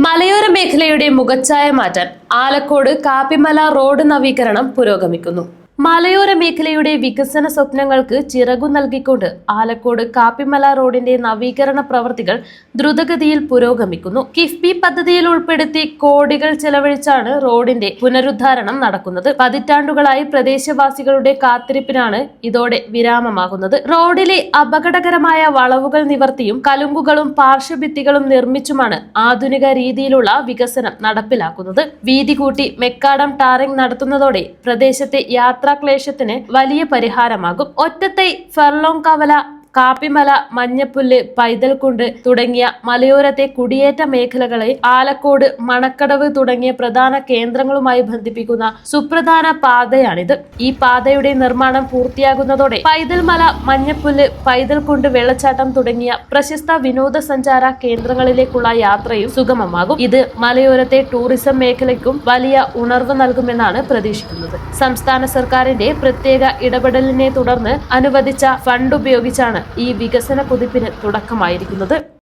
മലയോര മേഖലയുടെ മുഖച്ഛായ മാറ്റാൻ ആലക്കോട് കാപ്പിമല റോഡ് നവീകരണം പുരോഗമിക്കുന്നു. മലയോര മേഖലയുടെ വികസന സ്വപ്നങ്ങൾക്ക് ചിറകു നൽകിക്കൊണ്ട് ആലക്കോട് കാപ്പിമല റോഡിന്റെ നവീകരണ പ്രവൃത്തികൾ ദ്രുതഗതിയിൽ പുരോഗമിക്കുന്നു. കിഫ്ബി പദ്ധതിയിൽ ഉൾപ്പെടുത്തി കോടികൾ ചെലവഴിച്ചാണ് റോഡിന്റെ പുനരുദ്ധാരണം നടക്കുന്നത്. പതിറ്റാണ്ടുകളായി പ്രദേശവാസികളുടെ കാത്തിരിപ്പിനാണ് ഇതോടെ വിരാമമാകുന്നത്. റോഡിലെ അപകടകരമായ വളവുകൾ നിവർത്തിയും കലുങ്കുകളും പാർശ്വഭിത്തികളും നിർമ്മിച്ചുമാണ് ആധുനിക രീതിയിലുള്ള വികസനം നടപ്പിലാക്കുന്നത്. വീതി കൂട്ടി മെക്കാഡം ടാറിംഗ് നടത്തുന്നതോടെ പ്രദേശത്തെ യാത്രാക്ലേശത്തിന് വലിയ പരിഹാരമാകും. ഒറ്റത്തൈ, ഫെർലോങ് കവല, കാപ്പിമല, മഞ്ഞപ്പുല്ല്, പൈതൽക്കുണ്ട് തുടങ്ങിയ മലയോരത്തെ കുടിയേറ്റ മേഖലകളെ ആലക്കോട്, മണക്കടവ് തുടങ്ങിയ പ്രധാന കേന്ദ്രങ്ങളുമായി ബന്ധിപ്പിക്കുന്ന സുപ്രധാന പാതയാണിത്. ഈ പാതയുടെ നിർമ്മാണം പൂർത്തിയാകുന്നതോടെ പൈതൽമല, മഞ്ഞപ്പുല്ല്, പൈതൽക്കുണ്ട് വെള്ളച്ചാട്ടം തുടങ്ങിയ പ്രശസ്ത വിനോദസഞ്ചാര കേന്ദ്രങ്ങളിലേക്കുള്ള യാത്രയും സുഗമമാകും. ഇത് മലയോരത്തെ ടൂറിസം മേഖലയ്ക്കും വലിയ ഉണർവ് നൽകുമെന്നാണ് പ്രതീക്ഷിക്കുന്നത്. സംസ്ഥാന സർക്കാരിന്റെ പ്രത്യേക ഇടപെടലിനെ തുടർന്ന് അനുവദിച്ച ഫണ്ട് ഉപയോഗിച്ചാണ് ഈ വികസന കുതിപ്പിന് തുടക്കമായിരിക്കുന്നത്.